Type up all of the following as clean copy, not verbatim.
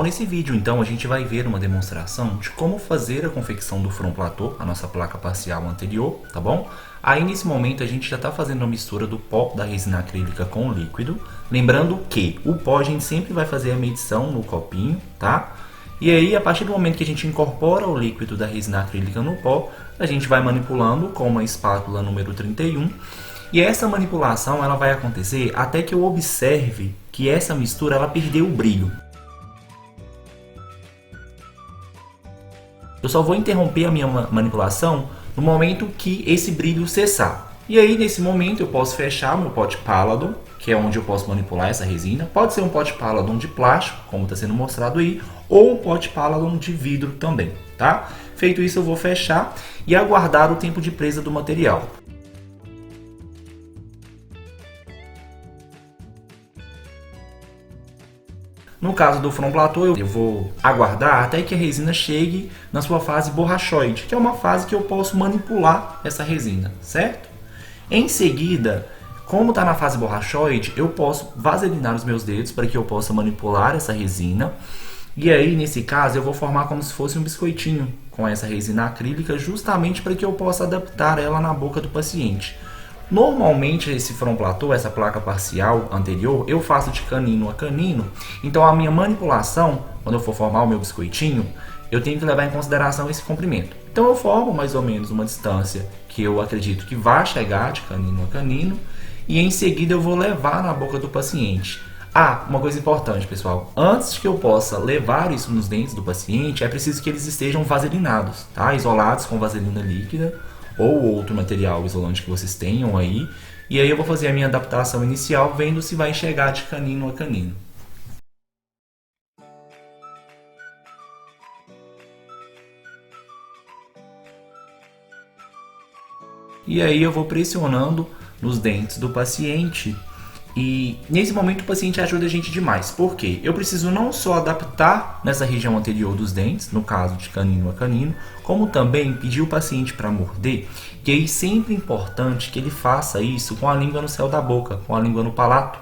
Nesse vídeo, então, a gente vai ver uma demonstração de como fazer a confecção do front platô, a nossa placa parcial anterior, tá bom? Aí, nesse momento, a gente já está fazendo a mistura do pó da resina acrílica com o líquido. Lembrando que o pó a gente sempre vai fazer a medição no copinho, tá? E aí, a partir do momento que a gente incorpora o líquido da resina acrílica no pó, a gente vai manipulando com uma espátula número 31. E essa manipulação ela vai acontecer até que eu observe que essa mistura ela perdeu o brilho. Eu só vou interromper a minha manipulação no momento que esse brilho cessar. E aí, nesse momento, eu posso fechar o meu pote Paladon, que é onde eu posso manipular essa resina. Pode ser um pote Paladon de plástico, como está sendo mostrado aí, ou um pote Paladon de vidro também, tá? Feito isso, eu vou fechar e aguardar o tempo de presa do material. No caso do front platô, eu vou aguardar até que a resina chegue na sua fase borrachoide, que é uma fase que eu posso manipular essa resina, certo? Em seguida, como está na fase borrachoide, eu posso vaselinar os meus dedos para que eu possa manipular essa resina. E aí, nesse caso, eu vou formar como se fosse um biscoitinho com essa resina acrílica, justamente para que eu possa adaptar ela na boca do paciente. Normalmente esse front platô, essa placa parcial anterior, eu faço de canino a canino, então a minha manipulação, quando eu for formar o meu biscoitinho, eu tenho que levar em consideração esse comprimento. Então eu formo mais ou menos uma distância que eu acredito que vai chegar de canino a canino, e em seguida eu vou levar na boca do paciente. Ah, uma coisa importante, pessoal, antes que eu possa levar isso nos dentes do paciente, é preciso que eles estejam vaselinados, tá? Isolados com vaselina líquida, ou outro material isolante que vocês tenham aí. E aí eu vou fazer a minha adaptação inicial, vendo se vai chegar de canino a canino. E aí eu vou pressionando nos dentes do paciente. E nesse momento o paciente ajuda a gente demais. Por quê? Eu preciso não só adaptar nessa região anterior dos dentes, no caso de canino a canino, como também pedir o paciente para morder. E aí sempre é importante que ele faça isso com a língua no céu da boca, com a língua no palato,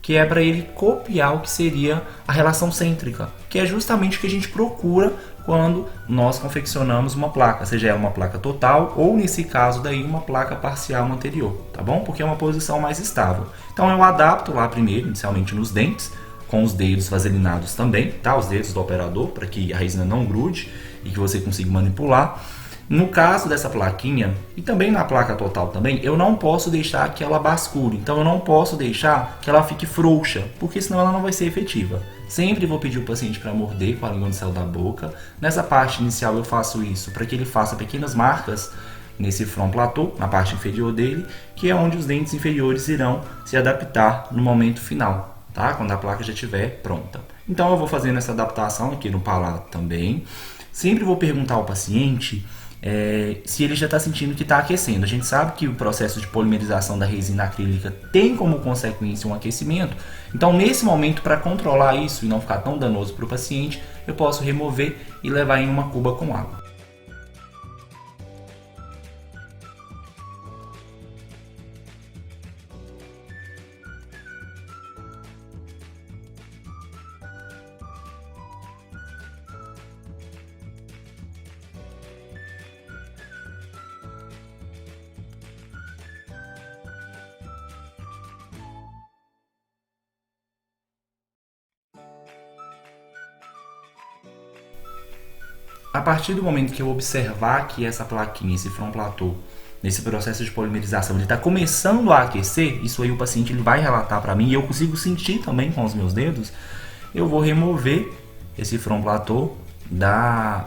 que é para ele copiar o que seria a relação cêntrica, que é justamente o que a gente procura quando nós confeccionamos uma placa, seja ela uma placa total ou, nesse caso daí, uma placa parcial anterior, tá bom? Porque é uma posição mais estável. Então eu adapto lá primeiro, inicialmente nos dentes, com os dedos vaselinados também, tá? Os dedos do operador, para que a resina não grude e que você consiga manipular. No caso dessa plaquinha, e também na placa total também, eu não posso deixar que ela bascule. Então eu não posso deixar que ela fique frouxa, porque senão ela não vai ser efetiva. Sempre vou pedir o paciente para morder com a língua no céu da boca. Nessa parte inicial eu faço isso para que ele faça pequenas marcas nesse front platô, na parte inferior dele, que é onde os dentes inferiores irão se adaptar no momento final, tá? Quando a placa já estiver pronta. Então eu vou fazendo essa adaptação aqui no palato também. Sempre vou perguntar ao paciente se ele já está sentindo que está aquecendo. A gente sabe que o processo de polimerização da resina acrílica tem como consequência um aquecimento. Então, nesse momento, para controlar isso e não ficar tão danoso para o paciente, eu posso remover e levar em uma cuba com água. A partir do momento que eu observar que essa plaquinha, esse front platô, nesse processo de polimerização, ele está começando a aquecer, isso aí o paciente ele vai relatar para mim e eu consigo sentir também com os meus dedos, eu vou remover esse front platô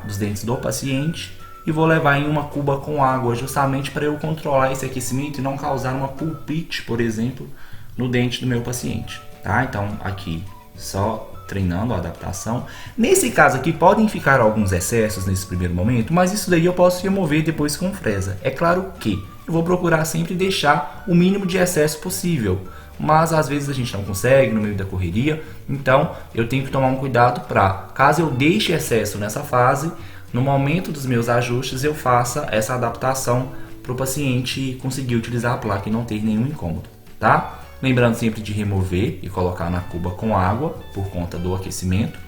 dos dentes do paciente e vou levar em uma cuba com água, justamente para eu controlar esse aquecimento e não causar uma pulpite, por exemplo, no dente do meu paciente. Tá? Então aqui só treinando a adaptação. Nesse caso aqui podem ficar alguns excessos nesse primeiro momento, mas isso daí eu posso remover depois com fresa. É claro que eu vou procurar sempre deixar o mínimo de excesso possível, mas às vezes a gente não consegue no meio da correria, então eu tenho que tomar um cuidado para, caso eu deixe excesso nessa fase, no momento dos meus ajustes eu faça essa adaptação para o paciente conseguir utilizar a placa e não ter nenhum incômodo, tá? Lembrando sempre de remover e colocar na cuba com água por conta do aquecimento.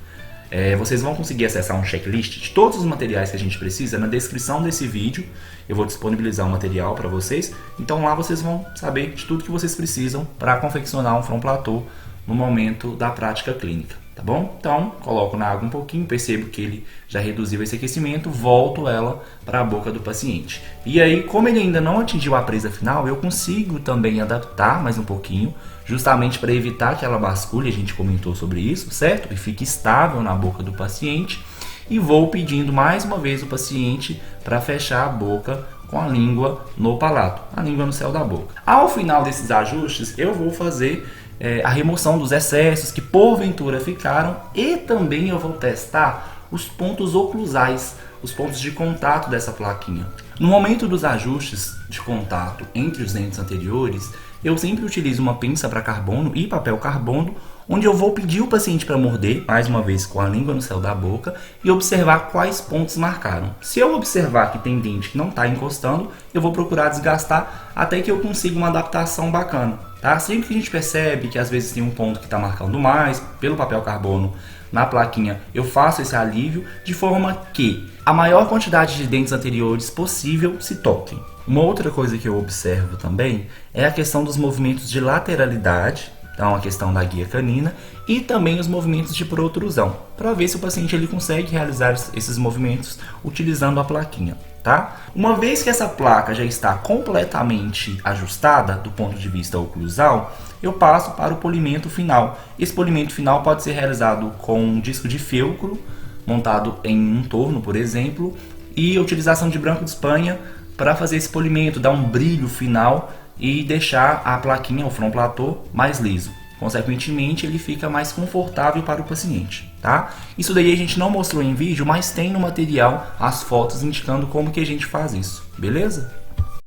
Vocês vão conseguir acessar um checklist de todos os materiais que a gente precisa na descrição desse vídeo. Eu vou disponibilizar o material para vocês. Então lá vocês vão saber de tudo que vocês precisam para confeccionar um front platô no momento da prática clínica, tá bom? Então, coloco na água um pouquinho, percebo que ele já reduziu esse aquecimento, volto ela para a boca do paciente. E aí, como ele ainda não atingiu a presa final, eu consigo também adaptar mais um pouquinho, justamente para evitar que ela bascule, a gente comentou sobre isso, certo? E fique estável na boca do paciente. E vou pedindo mais uma vez o paciente para fechar a boca com a língua no palato, a língua no céu da boca. Ao final desses ajustes, eu vou fazer a remoção dos excessos que porventura ficaram e também eu vou testar os pontos oclusais, os pontos de contato dessa plaquinha. No momento dos ajustes de contato entre os dentes anteriores, eu sempre utilizo uma pinça para carbono e papel carbono, onde eu vou pedir o paciente para morder, mais uma vez com a língua no céu da boca, e observar quais pontos marcaram. Se eu observar que tem dente que não está encostando, eu vou procurar desgastar até que eu consiga uma adaptação bacana. Tá? Sempre que a gente percebe que às vezes tem um ponto que está marcando mais, pelo papel carbono na plaquinha, eu faço esse alívio de forma que a maior quantidade de dentes anteriores possível se toquem. Uma outra coisa que eu observo também é a questão dos movimentos de lateralidade, então a questão da guia canina, e também os movimentos de protrusão, para ver se o paciente ele consegue realizar esses movimentos utilizando a plaquinha. Tá? Uma vez que essa placa já está completamente ajustada do ponto de vista oclusal, eu passo para o polimento final. Esse polimento final pode ser realizado com um disco de felcro montado em um torno, por exemplo, e a utilização de branco de Espanha para fazer esse polimento, dar um brilho final e deixar a plaquinha, o front platô, mais liso. Consequentemente, ele fica mais confortável para o paciente, tá? Isso daí a gente não mostrou em vídeo, mas tem no material as fotos indicando como que a gente faz isso, beleza?